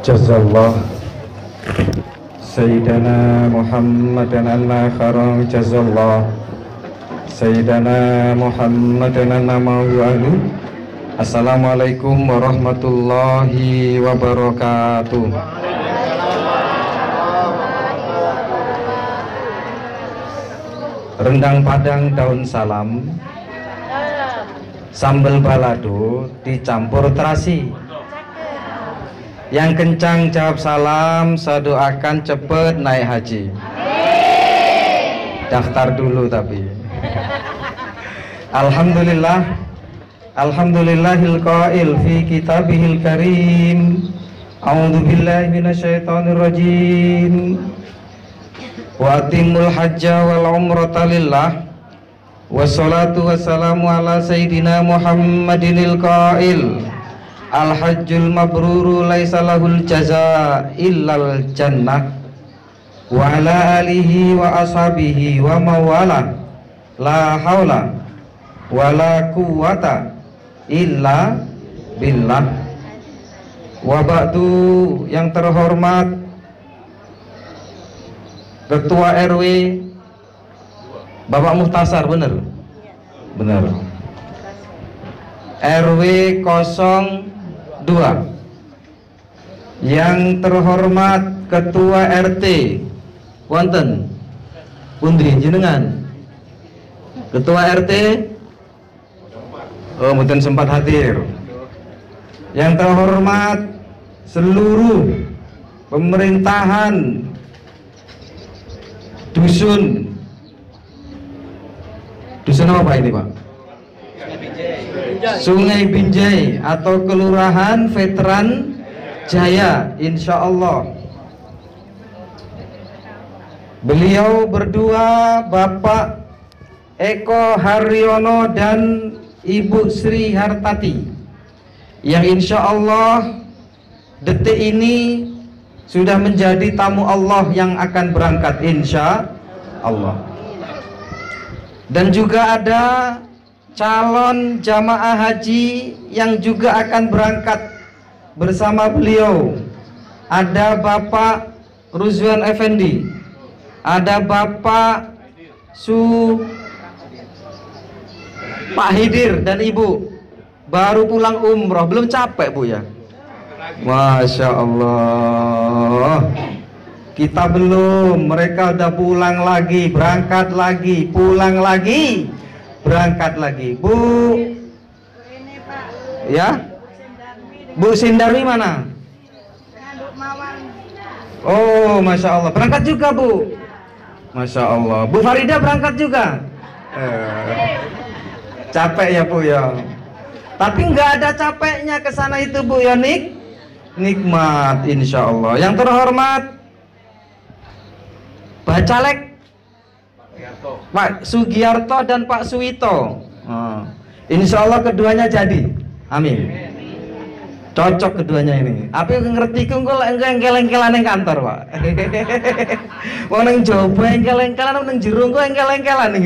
Jazallah Sayyidana Muhammadan anna kharam jazallah Sayyidana Muhammadan anna ma'u'alu. Assalamualaikum warahmatullahi wabarakatuh. Rendang Padang daun salam, sambal balado dicampur terasi. Yang kencang jawab salam, saya doakan cepet naik haji. Daftar dulu tapi. Alhamdulillah, alhamdulillahil qail fi kitabihil karim. A'udzu billahi minasyaitonir rajim. Wa atimul hajja wal umrata lillah. Wassalatu wassalamu ala sayyidina Muhammadinil qail. Al-hajjul mabruru laisa lahul jaza illal jannah. Wa ala alihi wa ashabihi wa mawala. La haula wa la quwata illa billah. Wa ba'du. Yang terhormat Ketua RW Bapak Muhtasar, bener? Bener. RW 02. Yang terhormat Ketua RT wonten pundi jenengan? Ketua RT? Oh, mboten sempat hadir. Yang terhormat seluruh pemerintahan dusun apa ini, Pak? Sungai Binjai atau Kelurahan Veteran Jaya, insya Allah. Beliau berdua, Bapak Eko Haryono dan Ibu Sri Hartati, yang insya Allah detik ini sudah menjadi tamu Allah yang akan berangkat, insya Allah. Dan juga ada calon jamaah haji yang juga akan berangkat bersama beliau. Ada Bapak Ruzwan Effendi, ada Bapak Pak Hidir dan Ibu, baru pulang umroh, belum capek Bu ya? Masya Allah. Kita belum, mereka udah pulang lagi, berangkat lagi, pulang lagi, berangkat lagi. Bu, ini Pak. ya, Bu Sindarwi mana? Oh, Masya Allah, berangkat juga Bu. Masya Allah. Bu Farida berangkat juga. Capek ya Bu ya. Tapi nggak ada capeknya ke sana itu Bu ya, nikmat insya Allah. Yang terhormat Pak Caleg Pak Sugiarto dan Pak Suwito, insya Allah keduanya jadi, amin. Cocok keduanya ini. Tapi ngerti ku engkel-engkelan yang kantor Pak. Mau neng Jowo engkel-engkelan, neng Jerung ku engkel-engkelan nih.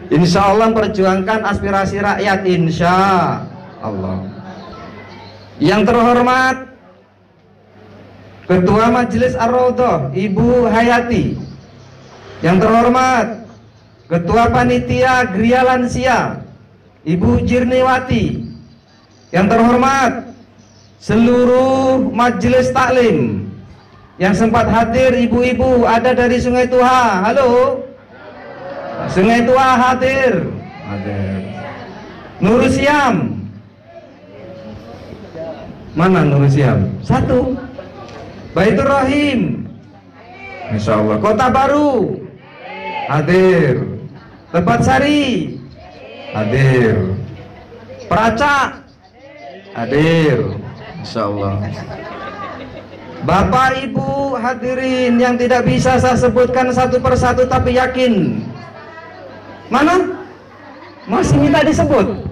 Insya Allah perjuangkan aspirasi rakyat, insya Allah. Yang terhormat Ketua Majelis Ar-Raudhah Ibu Hayati. Yang terhormat Ketua Panitia Gria Lansia Ibu Jirniwati. Yang terhormat seluruh Majelis Taklim yang sempat hadir, ibu-ibu ada dari Sungai Tuha. Halo, Sungai Tuha hadir. Nurul Siam, mana Nurul Siam? Satu. Baitur Rahim, insya Allah. Kota Baru hadir. Tepat Sari hadir. Peracak hadir, insya Allah. Bapak Ibu hadirin yang tidak bisa saya sebutkan satu persatu tapi yakin. Mana? Masih minta disebut?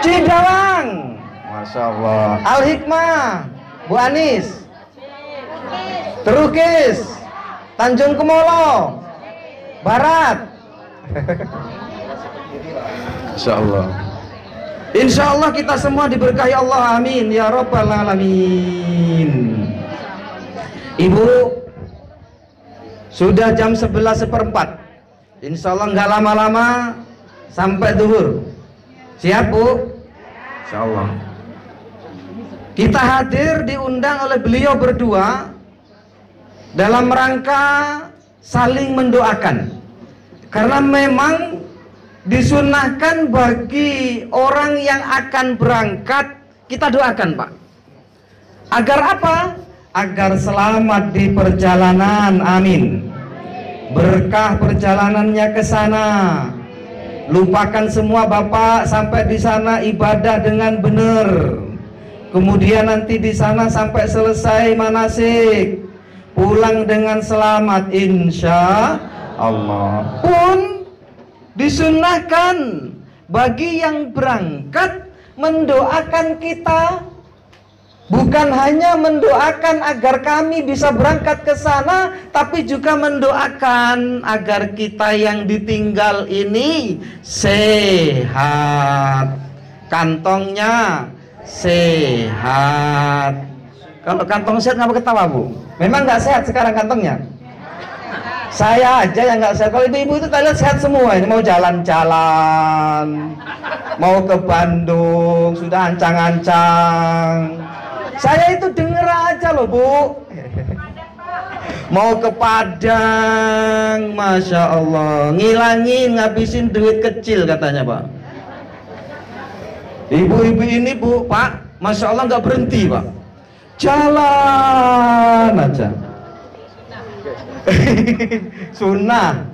Cidawang, masya Allah. Al Hikmah, Bu Anis. Terukis, Tanjung Kemolo Barat. Insya Allah. Insya Allah kita semua diberkahi Allah, amin ya rabbal alamin. Ibu, sudah jam 11:15. Insya Allah nggak lama-lama sampai zuhur. Siap Bu? Insya Allah. Kita hadir diundang oleh beliau berdua dalam rangka saling mendoakan. Karena memang disunahkan bagi orang yang akan berangkat, kita doakan Pak. Agar apa? Agar selamat di perjalanan, amin. Berkah perjalanannya ke sana. Lupakan semua Bapak, sampai di sana ibadah dengan benar. Kemudian nanti di sana sampai selesai manasik, pulang dengan selamat insya Allah. Pun disunahkan bagi yang berangkat mendoakan kita. Bukan hanya mendoakan agar kami bisa berangkat ke sana, tapi juga mendoakan agar kita yang ditinggal ini sehat, kantongnya sehat. Kalau kantong sehat ngapa ketawa Bu? Memang nggak sehat sekarang kantongnya? Saya aja yang nggak sehat. Kalau ibu-ibu itu tadi sehat semua. Ini mau jalan-jalan, mau ke Bandung, sudah ancang-ancang. Saya itu denger aja loh Bu. Mau ke Padang, Masya Allah, ngilangin, ngabisin duit kecil katanya Pak. Ibu-ibu ini Bu, Pak, Masya Allah nggak berhenti Pak. Jalan aja. Sunnah.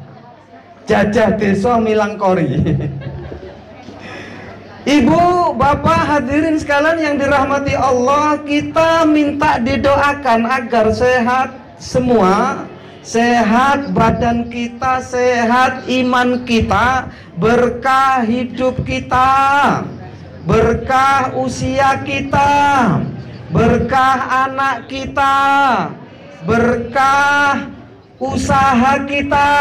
Jajah desa milangkori. Ibu, Bapak, hadirin sekalian yang dirahmati Allah, kita minta didoakan agar sehat semua, sehat badan kita, sehat iman kita, berkah hidup kita, berkah usia kita, berkah anak kita, berkah usaha kita,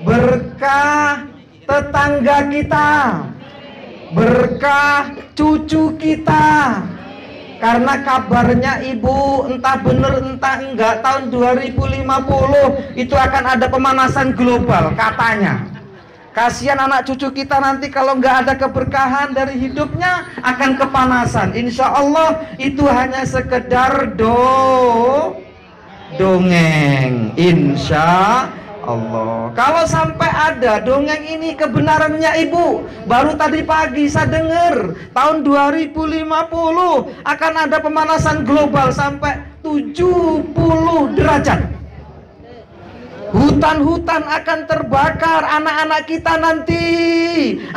berkah tetangga kita, berkah cucu kita. Karena kabarnya Ibu, entah bener entah enggak, tahun 2050 itu akan ada pemanasan global katanya. Kasihan anak cucu kita nanti kalau nggak ada keberkahan dari hidupnya akan kepanasan. Insya Allah itu hanya sekedar dongeng. Insya Allah. Kalau sampai ada dongeng ini kebenarannya Ibu, baru tadi pagi saya dengar tahun 2050 akan ada pemanasan global sampai 70 derajat. Hutan-hutan akan terbakar, anak-anak kita nanti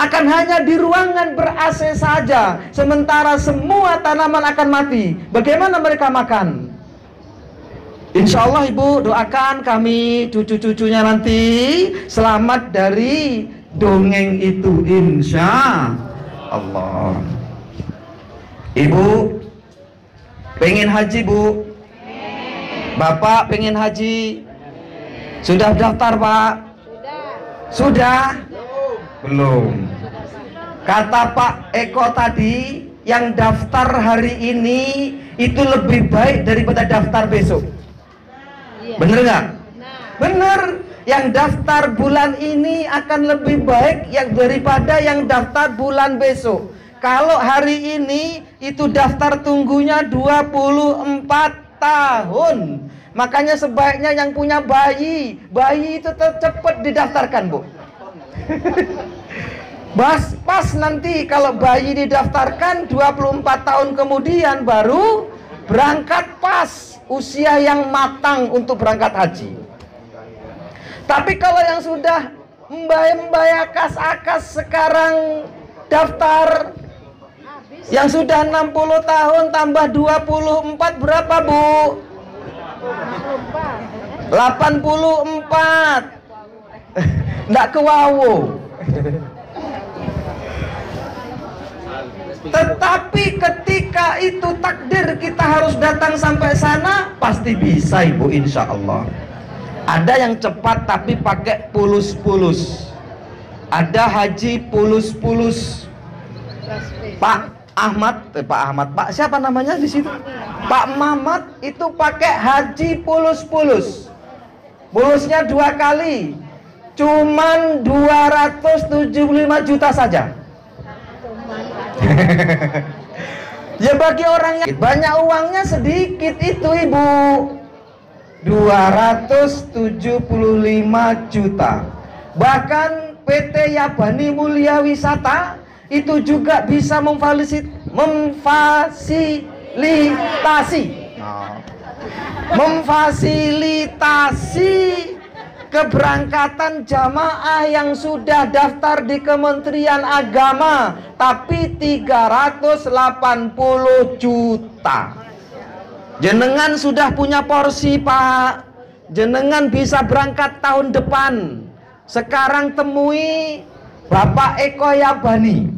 akan hanya di ruangan ber-AC saja, sementara semua tanaman akan mati. Bagaimana mereka makan? Insya Allah Ibu doakan kami cucu-cucunya nanti selamat dari dongeng itu insya Allah. Ibu pengen haji Bu? Bapak pengen haji? Sudah daftar Pak? Sudah? Belum. Kata Pak Eko tadi, yang daftar hari ini itu lebih baik daripada daftar besok. Bener nggak? Bener. Yang daftar bulan ini akan lebih baik daripada yang daftar bulan besok. Kalau hari ini itu daftar tunggunya 24 tahun. Makanya sebaiknya yang punya bayi itu cepat didaftarkan Bu. Pas nanti kalau bayi didaftarkan 24 tahun kemudian baru berangkat pas usia yang matang untuk berangkat haji. Tapi kalau yang sudah mbay-mbay akas-akas sekarang daftar, yang sudah 60 tahun tambah 24 berapa Bu? 84. Nggak kewawo. Tetapi ketika itu takdir kita harus datang sampai sana, pasti bisa Ibu insya Allah. Ada yang cepat tapi pakai pulus-pulus. Ada haji pulus-pulus. Pak Ahmad, Pak siapa namanya di situ? Pak Mamat itu pakai haji pulus. Pulusnya 2 kali. Cuman 275 juta saja. Ya bagi orang yang banyak uangnya sedikit itu Ibu. 275 juta. Bahkan PT Yabani Mulia Wisata itu juga bisa memfasilitasi keberangkatan jamaah yang sudah daftar di Kementerian Agama, tapi 380 juta. Jenengan sudah punya porsi Pak, jenengan bisa berangkat tahun depan. Sekarang temui Bapak Eko Yabani,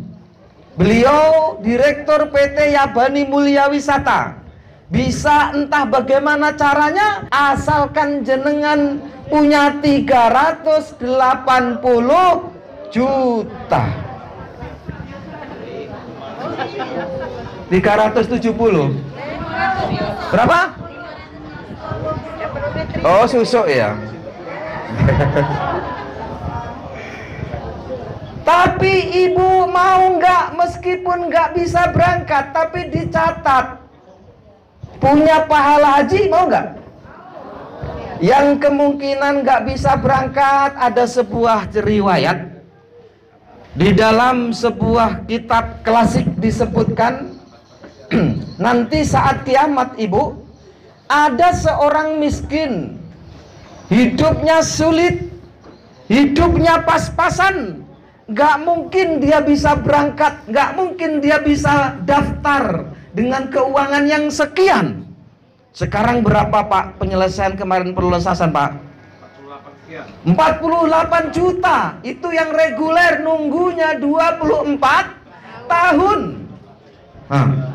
beliau Direktur PT Yabani Mulia Wisata. Bisa entah bagaimana caranya, asalkan jenengan punya 380 juta. 370. Berapa? Oh, susuk ya. Tapi Ibu mau nggak, meskipun nggak bisa berangkat, tapi dicatat punya pahala haji, mau nggak? Yang kemungkinan nggak bisa berangkat, ada sebuah riwayat di dalam sebuah kitab klasik disebutkan nanti saat kiamat Ibu, ada seorang miskin, hidupnya sulit, hidupnya pas-pasan, nggak mungkin dia bisa berangkat, nggak mungkin dia bisa daftar dengan keuangan yang sekian. Sekarang berapa Pak penyelesaian kemarin perluasan Pak? 48 juta. Itu yang reguler, nunggunya 24 tahun. Nah,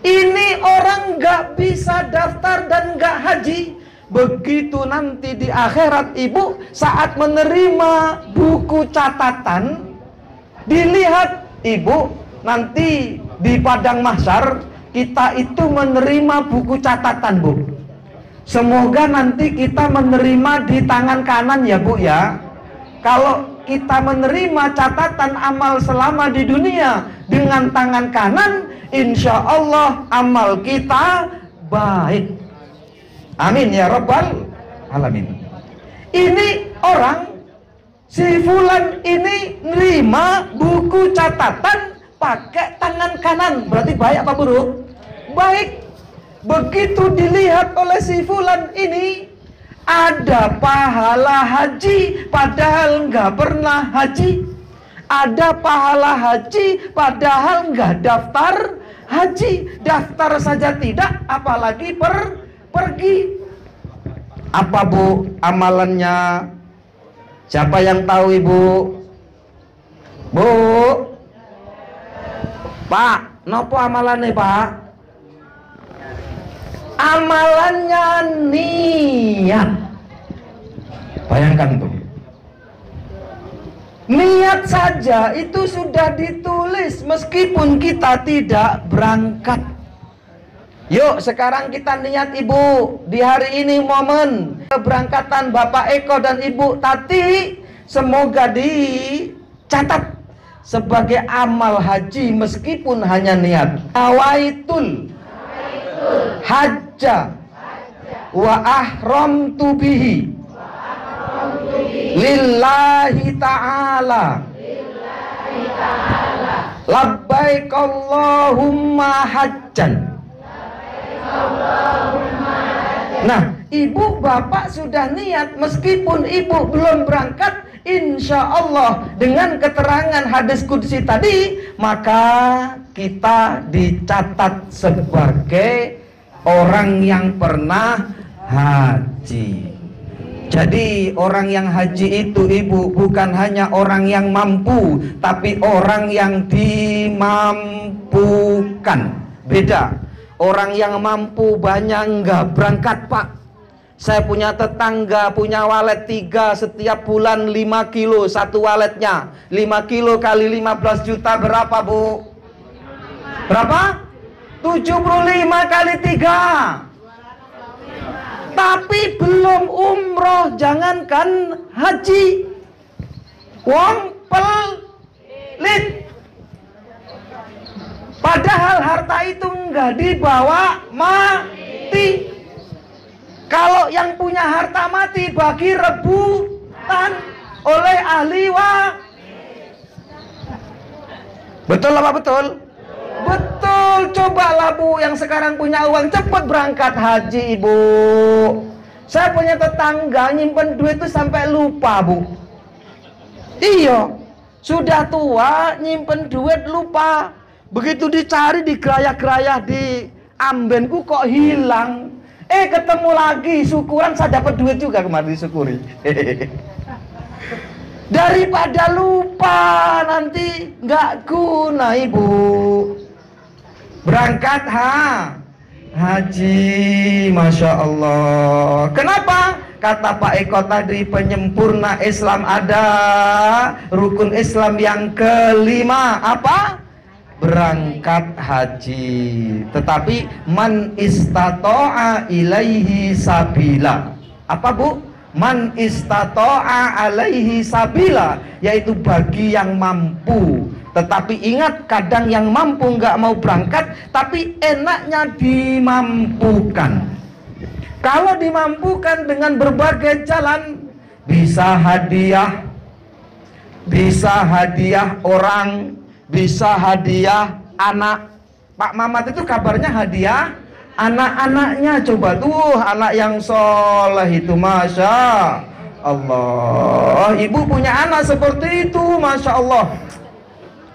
ini orang nggak bisa daftar dan nggak haji. Begitu nanti di akhirat Ibu, saat menerima buku catatan, dilihat Ibu, nanti di padang mahsyar kita itu menerima buku catatan Bu. Semoga nanti kita menerima di tangan kanan ya Bu ya. Kalau kita menerima catatan amal selama di dunia dengan tangan kanan, insya Allah amal kita baik. Amin ya Rabbal Alamin. Ini orang, si Fulan ini nerima buku catatan pakai tangan kanan. Berarti baik apa buruk? Baik. Begitu dilihat oleh si Fulan ini, ada pahala haji padahal nggak pernah haji. Ada pahala haji padahal nggak daftar haji. Daftar saja tidak, apalagi pergi. Apa Bu amalannya? Siapa yang tahu Ibu? Bu? Pak, nopo amalannya Pak? Amalannya niat. Bayangkan tuh, niat saja itu sudah ditulis meskipun kita tidak berangkat. Yuk sekarang kita niat Ibu, di hari ini momen keberangkatan Bapak Eko dan Ibu Tati, semoga dicatat sebagai amal haji meskipun hanya niat. Awaitul hajja wa ahramtu bihi lillahi ta'ala labbaik Allahumma hajjan. Nah, Ibu Bapak sudah niat meskipun Ibu belum berangkat, insya Allah dengan keterangan hadis qudsi tadi, maka kita dicatat sebagai orang yang pernah haji. Jadi orang yang haji itu Ibu bukan hanya orang yang mampu, tapi orang yang dimampukan. Beda. Orang yang mampu banyak nggak berangkat Pak. Saya punya tetangga punya walet 3, setiap bulan 5 kilo satu waletnya. 5 kilo kali 15 juta berapa Bu? Berapa? 75 kali 3. Tapi belum umroh, jangankan haji. Wong pelit. Padahal harta itu enggak dibawa mati. Kalau yang punya harta mati bagi rebutan oleh ahli Betul apa betul? Betul. Cobalah Bu yang sekarang punya uang cepat berangkat haji Ibu. Saya punya tetangga nyimpen duit itu sampai lupa Bu. Iya, sudah tua nyimpen duit lupa. Begitu dicari di gerayah-gerayah di ambenku kok hilang. Ketemu lagi, syukuran saya dapat duit juga kemarin disyukuri. Daripada lupa nanti nggak guna Ibu. Berangkat haji, Masya Allah. Kenapa? Kata Pak Eko tadi, penyempurna Islam ada rukun Islam yang kelima. Apa? Berangkat haji. Tetapi man istata'a ilaihi sabila. Apa Bu? Man istata'a alaihi sabila, yaitu bagi yang mampu. Tetapi ingat, kadang yang mampu nggak mau berangkat, tapi enaknya dimampukan. Kalau dimampukan dengan berbagai jalan, bisa hadiah orang, bisa hadiah anak. Pak Mamat itu kabarnya hadiah anak-anaknya. Coba tuh anak yang soleh itu, Masya Allah. Ibu punya anak seperti itu, Masya Allah,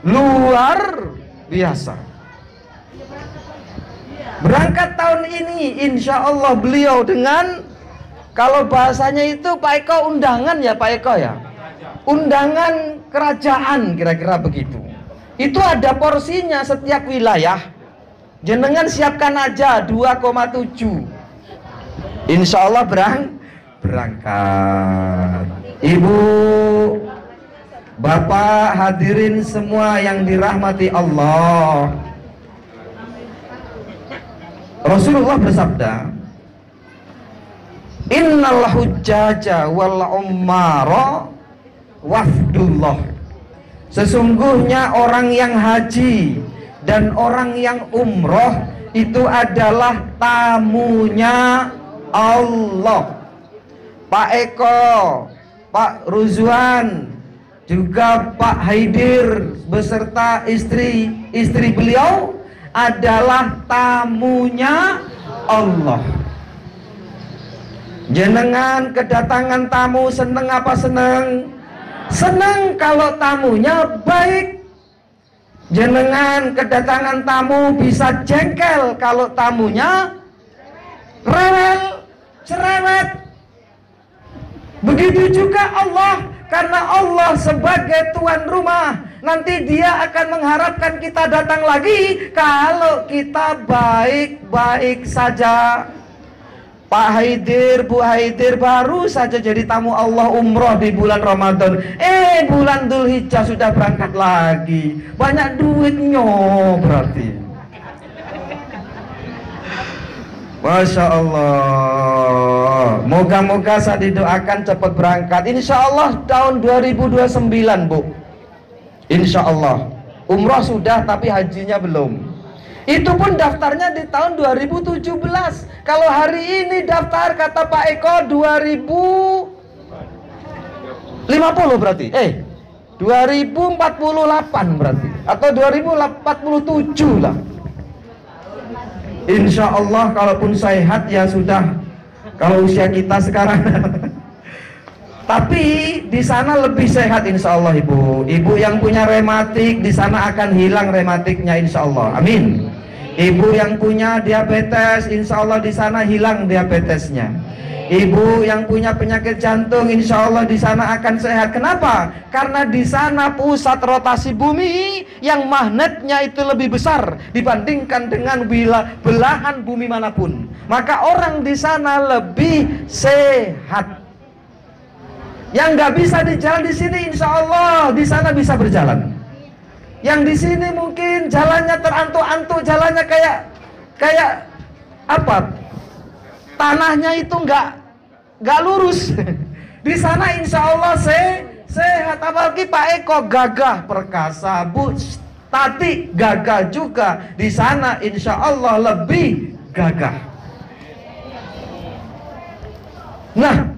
luar biasa. Berangkat tahun ini, insya Allah beliau dengan, kalau bahasanya itu Pak Eko undangan ya Pak Eko ya, undangan kerajaan kira-kira begitu. Itu ada porsinya setiap wilayah. Jenengan siapkan aja 2,7. Insya Allah berangkat. Ibu, Bapak, hadirin semua yang dirahmati Allah. Rasulullah bersabda, innal hujjaja wal ummara wafdullah. Sesungguhnya orang yang haji dan orang yang umroh itu adalah tamunya Allah. Pak Eko, Pak Ruzwan, juga Pak Haidir beserta istri beliau adalah tamunya Allah. Jenengan kedatangan tamu seneng apa seneng? Seneng kalau tamunya baik. Jenengan kedatangan tamu bisa jengkel kalau tamunya rewel, cerewet. Begitu juga Allah, karena Allah sebagai tuan rumah, nanti Dia akan mengharapkan kita datang lagi kalau kita baik-baik saja. Pak Haidir, Bu Haidir baru saja jadi tamu Allah umroh di bulan Ramadan. Bulan Dzulhijjah sudah berangkat lagi. Banyak duitnya berarti. Masya Allah. Moga-moga saya didoakan cepat berangkat. Insya Allah tahun 2029 Bu. Insya Allah. Umroh sudah tapi hajinya belum. Itu pun daftarnya di tahun 2017. Kalau hari ini daftar kata Pak Eko 2050 berarti. 2048 berarti. Atau 2047 lah. Insya Allah kalaupun sehat ya sudah. Kalau usia kita sekarang. Tapi di sana lebih sehat insya Allah Ibu. Ibu yang punya rematik di sana akan hilang rematiknya insya Allah. Amin. Ibu yang punya diabetes, insya Allah di sana hilang diabetesnya. Ibu yang punya penyakit jantung, insya Allah di sana akan sehat. Kenapa? Karena di sana pusat rotasi bumi yang magnetnya itu lebih besar dibandingkan dengan belahan bumi manapun. Maka orang di sana lebih sehat. Yang nggak bisa di jalan di sini, insya Allah di sana bisa berjalan. Yang di sini mungkin jalannya terantuk-antuk, jalannya kayak apa? Tanahnya itu nggak lurus. Di sana insya Allah sehat. Apalagi Pak Eko gagah perkasa, Bu Tati gagah juga. Di sana insya Allah lebih gagah. Nah,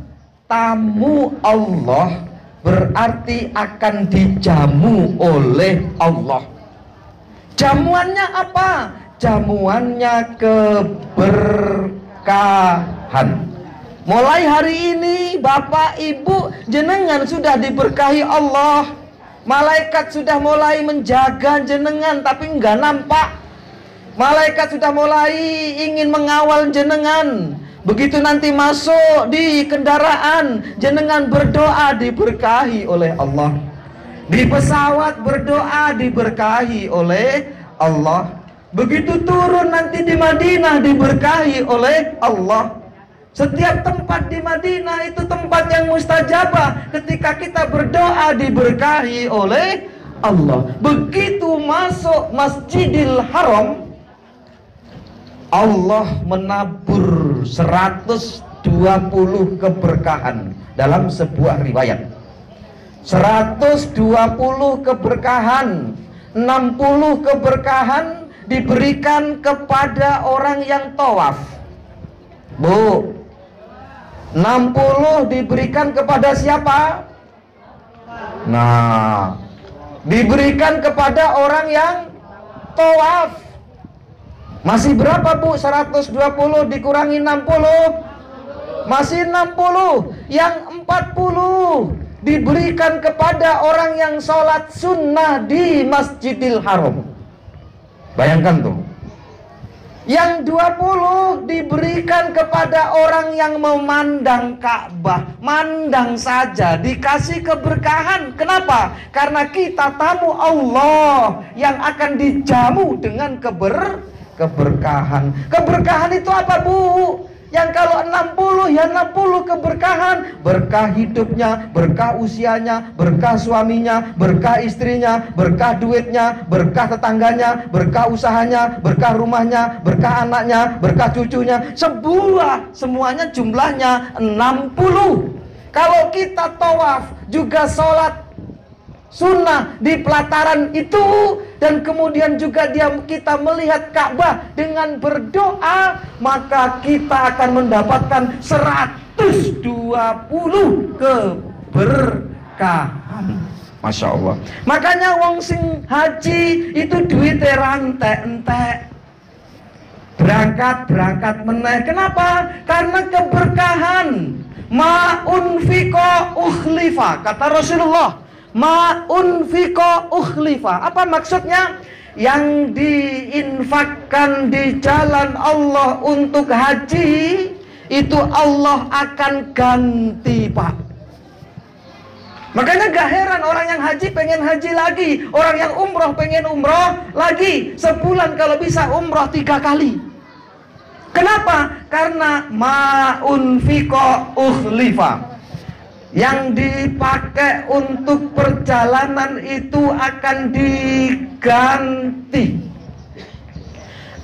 tamu Allah berarti akan dijamu oleh Allah. Jamuannya apa? Jamuannya keberkahan. Mulai hari ini Bapak Ibu jenengan sudah diberkahi Allah. Malaikat sudah mulai menjaga jenengan tapi nggak nampak. Malaikat sudah mulai ingin mengawal jenengan. Begitu nanti masuk di kendaraan, jenengan berdoa diberkahi oleh Allah. Di pesawat berdoa diberkahi oleh Allah. Begitu turun nanti di Madinah diberkahi oleh Allah. Setiap tempat di Madinah itu tempat yang mustajabah. Ketika kita berdoa diberkahi oleh Allah. Begitu masuk Masjidil Haram, Allah menabur 120 keberkahan dalam sebuah riwayat. 120 keberkahan, 60 keberkahan diberikan kepada orang yang tawaf. Bu, 60 diberikan kepada siapa? Nah, diberikan kepada orang yang tawaf. Masih berapa Bu? 120 dikurangi 60, masih 60. Yang 40 diberikan kepada orang yang sholat sunnah di Masjidil Haram. Bayangkan tuh. Yang 20 diberikan kepada orang yang memandang Ka'bah. Mandang saja dikasih keberkahan. Kenapa? Karena kita tamu Allah yang akan dijamu dengan keberkahan. Keberkahan itu apa Bu? Yang kalau 60 ya 60 keberkahan. Berkah hidupnya, berkah usianya, berkah suaminya, berkah istrinya, berkah duitnya, berkah tetangganya, berkah usahanya, berkah rumahnya, berkah anaknya, berkah cucunya. Semuanya jumlahnya 60. Kalau kita tawaf juga sholat sunnah di pelataran itu, dan kemudian juga kita melihat Ka'bah dengan berdoa, maka kita akan mendapatkan 120 keberkahan. Masya Allah. Makanya wong sing haji itu duitnya rantek-entek, berangkat meneh. Kenapa? Karena keberkahan. Ma'unfiko ukhlifa, kata Rasulullah. Ma'unfiko ukhlifa. Apa maksudnya? Yang diinfakkan di jalan Allah untuk haji, itu Allah akan ganti Pak. Makanya gak heran orang yang haji pengen haji lagi, orang yang umroh pengen umroh lagi. Sebulan kalau bisa umroh 3 kali. Kenapa? Karena ma'unfiko ukhlifa. Yang dipakai untuk perjalanan itu akan diganti.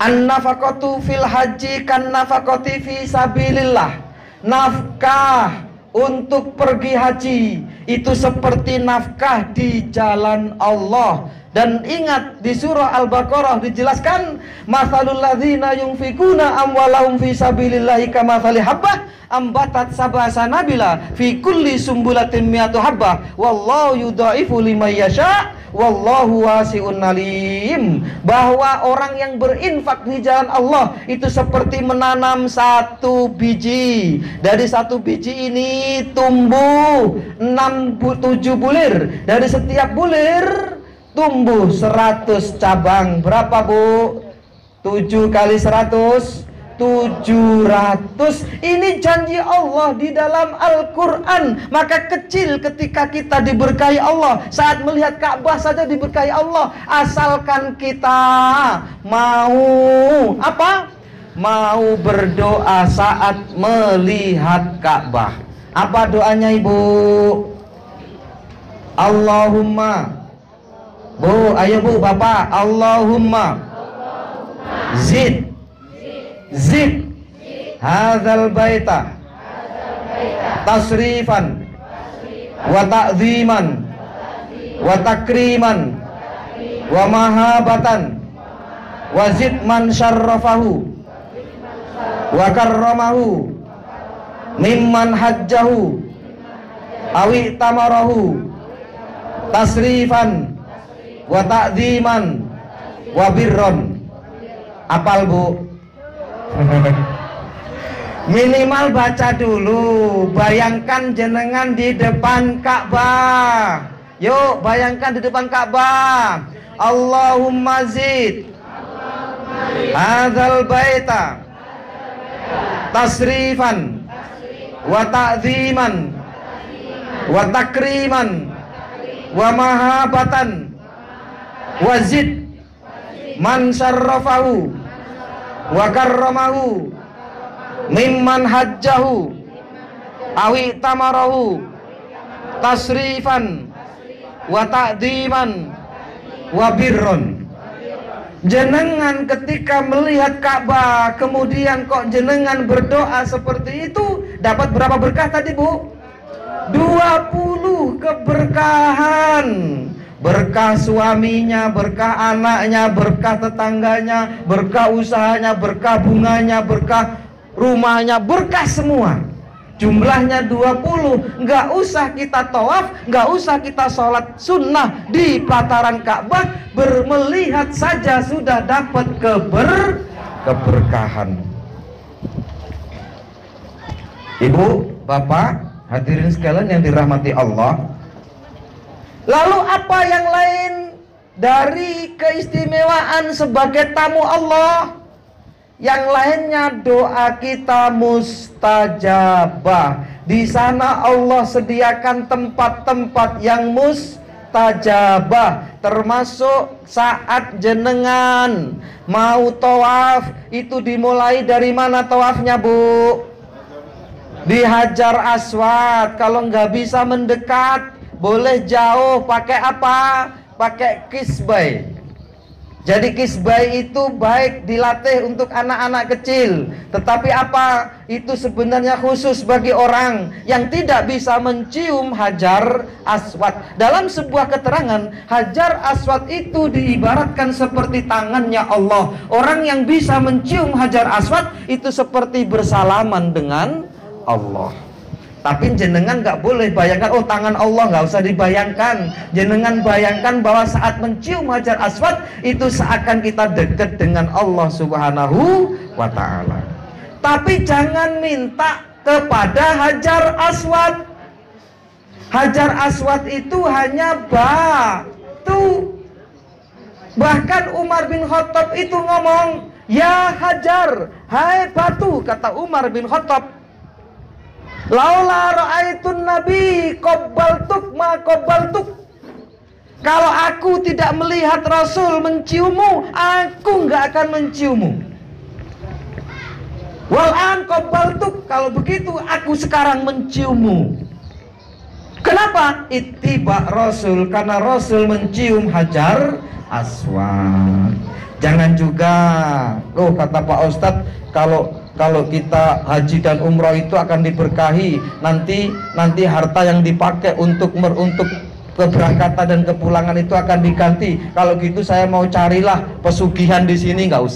An-nafaqatu fil haji kan nafaqati fi sabilillah. Nafkah untuk pergi haji itu seperti nafkah di jalan Allah. Dan ingat di surah Al-Baqarah dijelaskan, mathalul ladzina yunfikuna amwalahum fi sabilillahi kamathali habbah ambatat sab'a sanabila fi kulli sumbulatin mi'atu habbah wallahu yudhaifu liman yasha wallahu wasi'un alim. Bahwa orang yang berinfak di jalan Allah itu seperti menanam 1 biji. Dari 1 biji ini tumbuh 6-7 bulir. Dari setiap bulir tumbuh 100 cabang. Berapa Bu? 7 kali 100, 700. Ini janji Allah di dalam Al-Quran. Maka kecil ketika kita diberkahi Allah. Saat melihat Ka'bah saja diberkahi Allah. Asalkan kita mau apa? Mau berdoa saat melihat Ka'bah. Apa doanya Ibu? Allahumma Bu, ayo bu, bapak. Allahumma zid hadzal baita tasrifan wa ta'ziman wa takriman wa mahabatan wa zid man syarrafahu wa karramahu mimman hajjahu awi tamarahu tasrifan wa ta'ziman wa birron. Apal bu? Minimal baca dulu. Bayangkan jenengan di depan Ka'bah. Yuk bayangkan di depan Ka'bah. Allahumma zid hadzal baita tasrifan wa ta'ziman wa takriman wa mahabatan wa zid man syarrafahu wa karramahu mimman hajjahu awi tamarahu tasrifan wa ta'diman wa birron. Jenengan ketika melihat Ka'bah kemudian kok jenengan berdoa seperti itu, dapat berapa berkah tadi bu? 20 keberkahan. Berkah suaminya, berkah anaknya, berkah tetangganya, berkah usahanya, berkah bunganya, berkah rumahnya, berkah semua. Jumlahnya 20. Nggak usah kita tawaf, nggak usah kita sholat sunnah di pelataran Ka'bah, bermelihat saja sudah dapat keberkahan. Ibu, bapak, hadirin sekalian yang dirahmati Allah. Lalu apa yang lain dari keistimewaan sebagai tamu Allah? Yang lainnya doa kita mustajabah. Di sana Allah sediakan tempat-tempat yang mustajabah, termasuk saat jenengan mau tawaf. Itu dimulai dari mana tawafnya bu? Di Hajar Aswad. Kalau nggak bisa mendekat, boleh jauh. Pakai apa? Pakai kisbai. Jadi kisbai itu baik dilatih untuk anak-anak kecil. Tetapi apa? Itu sebenarnya khusus bagi orang yang tidak bisa mencium Hajar Aswad. Dalam sebuah keterangan, Hajar Aswad itu diibaratkan seperti tangannya Allah. Orang yang bisa mencium Hajar Aswad itu seperti bersalaman dengan Allah. Tapi jenengan nggak boleh bayangkan, oh tangan Allah, nggak usah dibayangkan. Jenengan bayangkan bahwa saat mencium Hajar Aswad itu seakan kita dekat dengan Allah Subhanahu wa ta'ala. Tapi jangan minta kepada Hajar Aswad. Hajar Aswad itu hanya batu. Bahkan Umar bin Khattab itu ngomong, ya Hajar, hai batu, kata Umar bin Khattab, laula ra'aitun nabi qabbaltuk ma qabbaltuk. Kalau aku tidak melihat Rasul menciummu, aku nggak akan menciummu. Wal'an qabbaltuk, kalau begitu aku sekarang menciummu. Kenapa? Ittiba Rasul, karena Rasul mencium Hajar Aswad. Jangan juga, oh kata Pak Ustadz, kalau kita haji dan umroh itu akan diberkahi, nanti harta yang dipakai untuk keberangkatan dan kepulangan itu akan diganti. Kalau gitu saya mau carilah pesugihan di sini. Nggak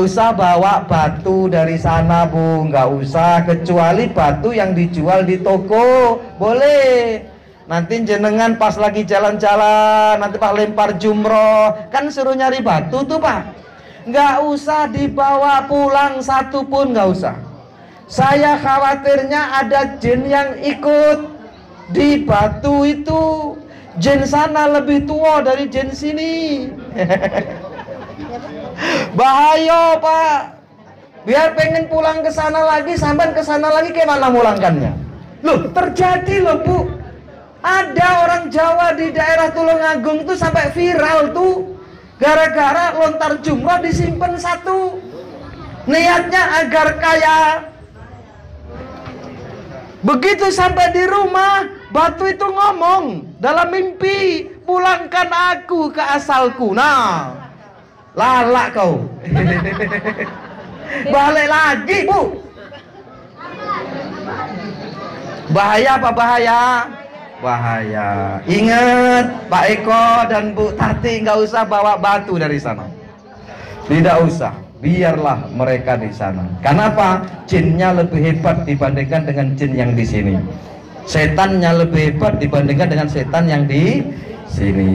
usah bawa batu dari sana bu, nggak usah, kecuali batu yang dijual di toko boleh. Nanti jenengan pas lagi jalan-jalan, nanti Pak lempar jumroh, kan suruh nyari batu tuh Pak. Nggak usah dibawa pulang satu pun, nggak usah. Saya khawatirnya ada jin yang ikut di batu itu. Jin sana lebih tua dari jin sini. Bahaya Pak. Biar pengen pulang ke sana lagi, sampai ke sana lagi, kayak mana mulangkannya? Loh, terjadi loh Bu. Ada orang Jawa di daerah Tulungagung tuh sampai viral tuh. Gara-gara lontar jumroh disimpan satu. Niatnya agar kaya. Begitu sampai di rumah, batu itu ngomong dalam mimpi, pulangkan aku ke asalku. Nah, lalak kau. Balik lagi, Bu. Bahaya apa bahaya? Bahaya. Ingat, Pak Eko dan Bu Tati nggak usah bawa batu dari sana. Tidak usah, biarlah mereka di sana. Kenapa? Jinnya lebih hebat dibandingkan dengan jin yang di sini. Setannya lebih hebat dibandingkan dengan setan yang di sini.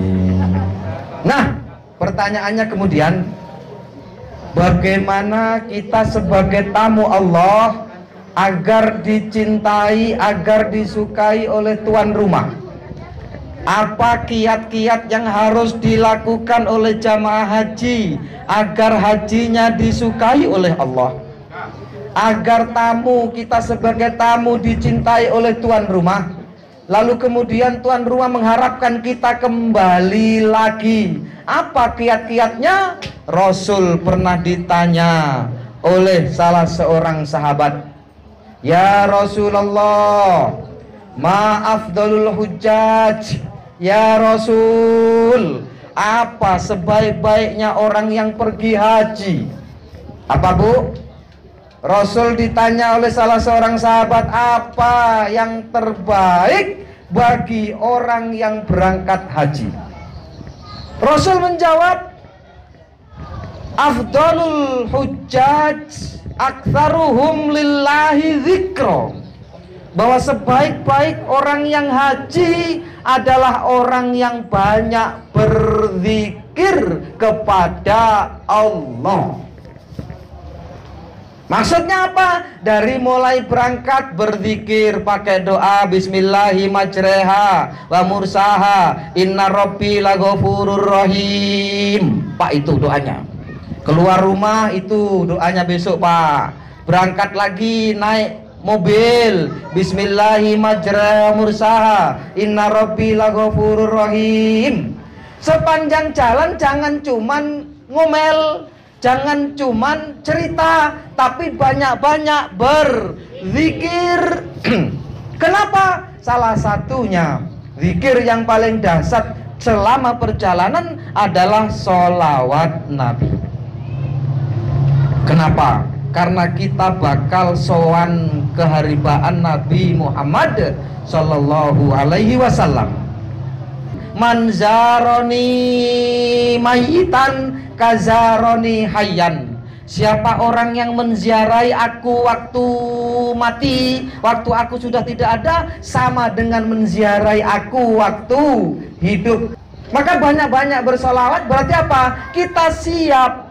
Nah, pertanyaannya kemudian, bagaimana kita sebagai tamu Allah agar dicintai, agar disukai oleh tuan rumah? Apa kiat-kiat yang harus dilakukan oleh jamaah haji agar hajinya disukai oleh Allah? Agar tamu, kita sebagai tamu dicintai oleh tuan rumah, lalu kemudian tuan rumah mengharapkan kita kembali lagi. Apa kiat-kiatnya? Rasul pernah ditanya oleh salah seorang sahabat, "Ya Rasulullah, ma afdalul hujjaj?" Ya Rasul, apa sebaik-baiknya orang yang pergi haji? Apa, Bu? Rasul ditanya oleh salah seorang sahabat, apa yang terbaik bagi orang yang berangkat haji? Rasul menjawab, afdalul hujjaj aktsaruhum lillahi dzikra. Bahwa sebaik-baik orang yang haji adalah orang yang banyak berzikir kepada Allah. Maksudnya apa? Dari mulai berangkat berzikir pakai doa bismillahi majreha wa mursaha inna rabbi laghafurur rahim. Pak, itu doanya. Keluar rumah itu doanya besok, Pak. Berangkat lagi naik mobil bismillahi majreha wa mursaha inna rabbi laghafurur rahim. Sepanjang jalan jangan cuman ngomel, jangan cuman cerita, tapi banyak-banyak berzikir. Kenapa? Salah satunya zikir yang paling dahsyat selama perjalanan adalah sholawat Nabi. Kenapa? Karena kita bakal sowan keharibaan Nabi Muhammad Sallallahu Alaihi Wasallam. Manzaroni mayitan kazaroni hayyan. Siapa orang yang menziarahi aku waktu mati, waktu aku sudah tidak ada, sama dengan menziarahi aku waktu hidup. Maka banyak-banyak bersolawat. Berarti apa? Kita siap.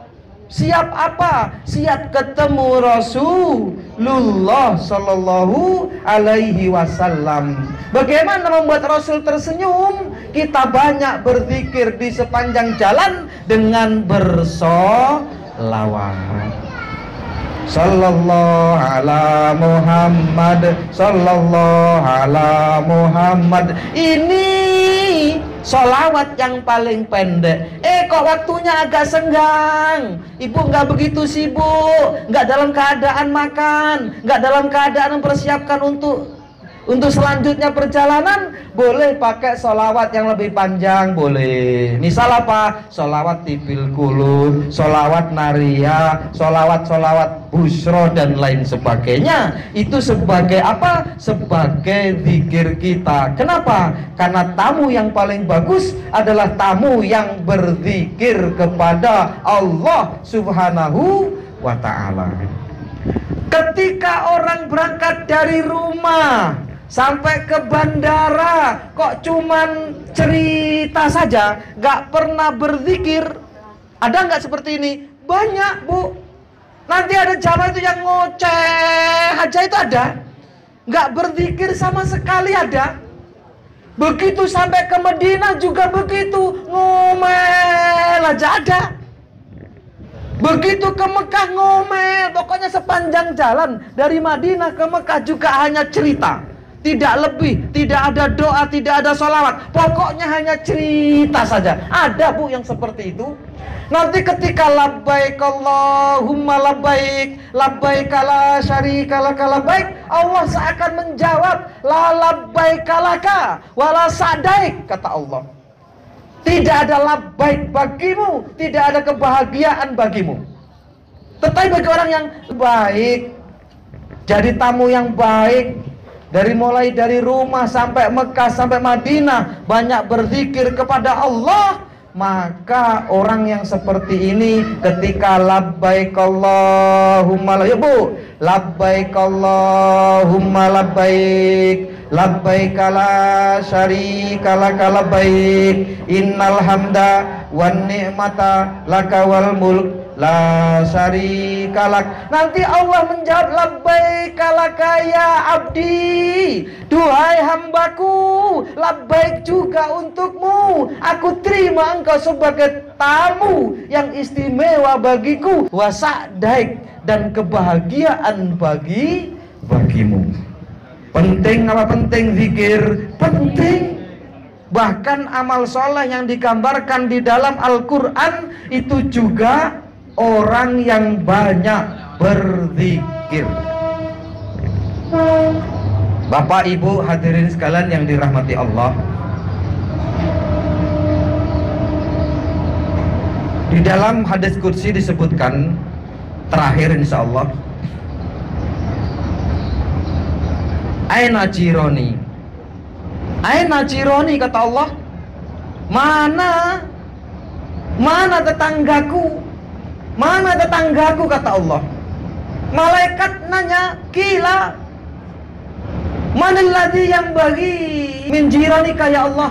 Siap apa? Siap ketemu Rasulullah Sallallahu Alaihi Wasallam. Bagaimana membuat Rasul tersenyum? Kita banyak berzikir di sepanjang jalan dengan bersolawat. Sallallahu ala Muhammad, sallallahu ala Muhammad. Ini solawat yang paling pendek. Kok waktunya agak senggang? Ibu nggak begitu sibuk, nggak dalam keadaan makan, nggak dalam keadaan mempersiapkan untuk selanjutnya perjalanan, boleh pakai solawat yang lebih panjang, boleh. Misal apa? Solawat tibil kulub, solawat naria, solawat busro dan lain sebagainya. Itu sebagai apa? Sebagai zikir kita. Kenapa? Karena tamu yang paling bagus adalah tamu yang berzikir kepada Allah Subhanahu wa ta'ala. Ketika orang berangkat dari rumah sampai ke bandara, kok cuman cerita saja, nggak pernah berzikir? Ada nggak seperti ini? Banyak, Bu. Nanti ada jamaah itu yang ngoceh aja, itu ada. Nggak berzikir sama sekali ada. Begitu sampai ke Madinah juga begitu, ngomel aja ada. Begitu ke Mekah ngomel. Pokoknya sepanjang jalan dari Madinah ke Mekah juga hanya cerita. Tidak lebih, tidak ada doa, tidak ada sholawat. Pokoknya hanya cerita saja. Ada, Bu, yang seperti itu. Nanti ketika labbaik Allahumma labbaik, labbaik la syarika laka labbaik, Allah seakan menjawab la labbaik laka wala sa'daik, kata Allah. Tidak ada labbaik bagimu, tidak ada kebahagiaan bagimu. Tetapi bagi orang yang baik, jadi tamu yang baik, mulai dari rumah sampai Mekah sampai Madinah, banyak berzikir kepada Allah, maka orang yang seperti ini ketika labbaik Allahumma ya Bu, labbaik Allahumma labbaik, labbaik la syarika laka labbaik, innal hamda wan ni'mata laka wal mulk la syarika lak. Nanti Allah menjawab, labbaik laka ya abdi, duhai hambaku, labbaik juga untukmu, aku terima engkau sebagai tamu yang istimewa bagiku, wa sa'daik, dan kebahagiaan bagimu. Penting apa penting zikir? Penting. Bahkan amal soleh yang digambarkan di dalam Al-Quran itu juga orang yang banyak berzikir. Bapak Ibu hadirin sekalian yang dirahmati Allah, di dalam hadis qudsi disebutkan terakhir insyaallah, aina jironi, aina jironi, kata Allah, mana tetanggaku, mana tetanggaku, kata Allah. Malaikat nanya, kila manalladzi yang bagi min jiranika ya Allah,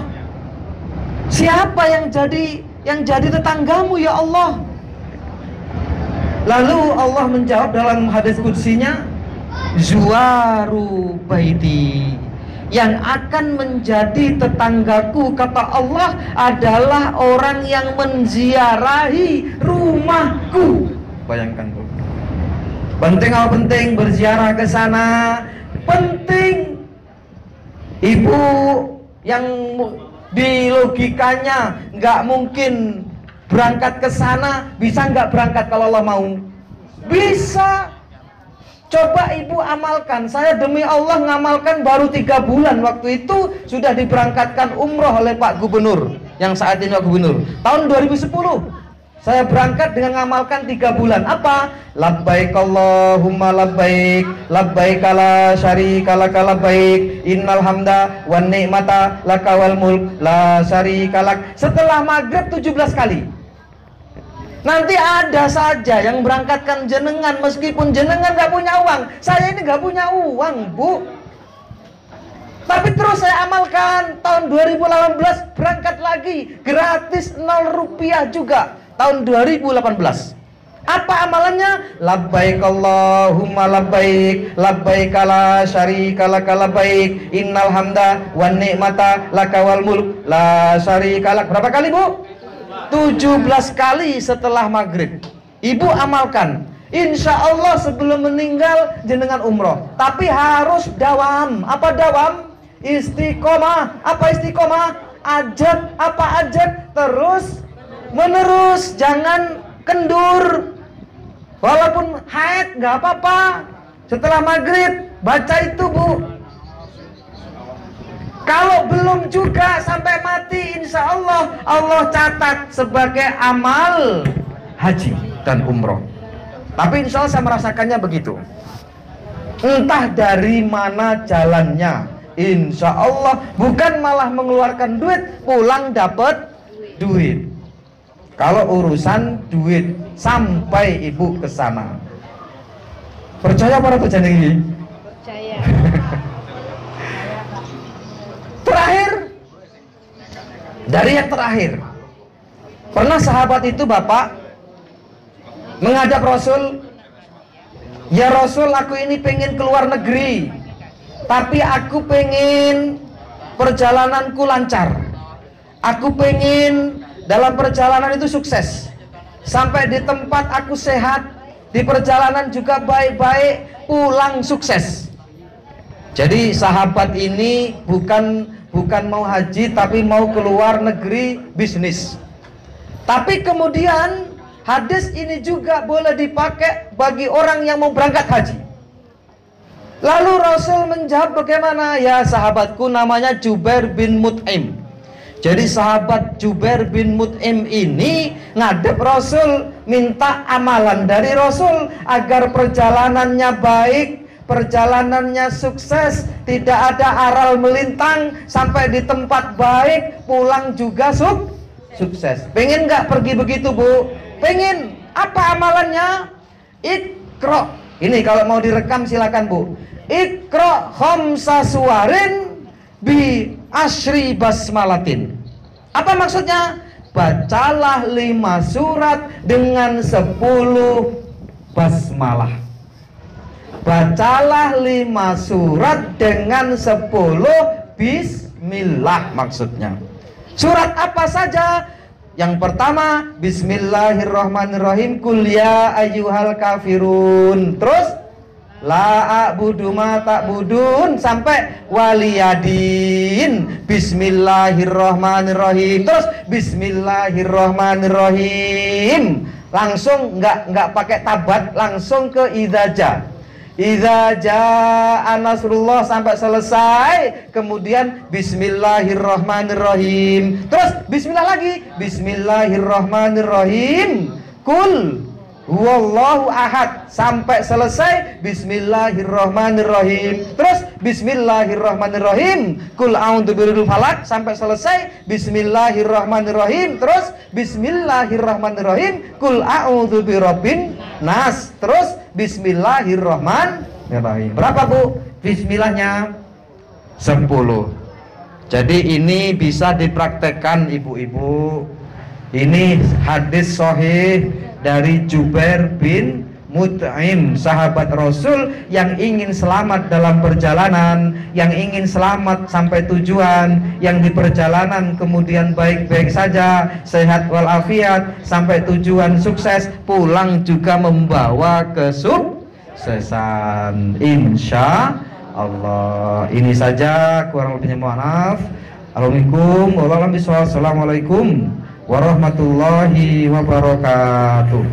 siapa yang jadi tetanggamu ya Allah? Lalu Allah menjawab dalam hadis qudsinya, zuwaru baiti, yang akan menjadi tetanggaku, kata Allah, adalah orang yang menziarahi rumahku. Bayangkan Bu, penting apa penting berziarah ke sana? Penting. Ibu yang di logikanya nggak mungkin berangkat ke sana, bisa nggak berangkat kalau Allah mau? Bisa. Coba ibu amalkan. Saya demi Allah ngamalkan baru 3 bulan. Waktu itu sudah diberangkatkan umroh oleh Pak Gubernur, yang saat ini Pak Gubernur. Tahun 2010 saya berangkat dengan ngamalkan 3 bulan. Apa? Labbaik Allahumma labbaik, labbaik la syarika laka labbaik, innal hamda wan ni'mata laka wal mulk la syarika lak. Setelah maghrib 17 kali. Nanti ada saja yang berangkatkan jenengan, meskipun jenengan gak punya uang. Saya ini gak punya uang Bu, tapi terus saya amalkan. Tahun 2018 berangkat lagi, gratis 0 rupiah juga. Tahun 2018 apa amalannya? Labbaik Allahumma labbaik, labbaik la syarika laka labbaik, innal hamda wan ni'mata laka wal mulk la syarika lak. Berapa kali Bu? 17 kali setelah maghrib. Ibu amalkan, insya Allah sebelum meninggal jenengan umroh. Tapi harus dawam. Apa dawam? Istiqomah. Apa istiqomah? Ajak. Apa ajak? Terus menerus, jangan kendur. Walaupun haid nggak apa-apa. Setelah maghrib baca itu Bu. Kalau belum juga sampai mati, insya Allah Allah catat sebagai amal haji dan umroh. Tapi insya Allah saya merasakannya begitu. Entah dari mana jalannya, insya Allah bukan malah mengeluarkan duit, pulang dapat duit. Kalau urusan duit sampai ibu ke sana. Percaya para percaya ini? Percaya. Terakhir, dari yang terakhir, pernah sahabat itu Bapak menghadap Rasul, ya Rasul, aku ini pengen keluar negeri, tapi aku pengen perjalananku lancar, aku pengen dalam perjalanan itu sukses, sampai di tempat aku sehat, di perjalanan juga baik-baik, pulang sukses. Jadi sahabat ini bukan mau haji, tapi mau keluar negeri bisnis. Tapi kemudian hadis ini juga boleh dipakai bagi orang yang mau berangkat haji. Lalu Rasul menjawab bagaimana? Ya sahabatku namanya Jubair bin Mut'im. Jadi sahabat Jubair bin Mut'im ini ngadep Rasul, minta amalan dari Rasul agar perjalanannya baik, perjalanannya sukses, tidak ada aral melintang, sampai di tempat baik, pulang juga sukses. Pengen nggak pergi begitu, Bu? Pengen. Apa amalannya? Iqra. Ini kalau mau direkam silakan, Bu. Iqra khamsa suwarin bi asyri basmalatin. Apa maksudnya? Bacalah 5 surat dengan 10 basmalah. Bacalah 5 surat dengan 10 bismillah maksudnya. Surat apa saja? Yang pertama, bismillahirrahmanirrahim, kul ya ayyuhal kafirun. Terus la a'budu ma ta'budun sampai waliyadin. Bismillahirrahmanirrahim. Terus bismillahirrahmanirrahim. Langsung nggak pakai tabat, langsung ke idza jaa nasrullah sampai selesai. Kemudian bismillahirrahmanirrahim. Terus bismillah lagi. Bismillahirrahmanirrahim. Kul huwallahu ahad sampai selesai. Bismillahirrahmanirrahim. Terus bismillahirrahmanirrahim. Kul a'udzu birabbil falaq sampai selesai. Bismillahirrahmanirrahim. Terus bismillahirrahmanirrahim. Kul a'udzu birabbin nas. Terus bismillahirrahmanirrahim. Berapa, Bu? Bismillahnya 10. Jadi ini bisa dipraktekkan ibu-ibu. Ini hadis sahih dari Jubair bin Mut'im, sahabat Rasul yang ingin selamat dalam perjalanan, yang ingin selamat sampai tujuan, yang di perjalanan kemudian baik-baik saja, sehat walafiat, sampai tujuan sukses, pulang juga membawa kesuksesan, insya Allah. Ini saja, kurang lebihnya mohon maaf. Assalamualaikum warahmatullahi wabarakatuh.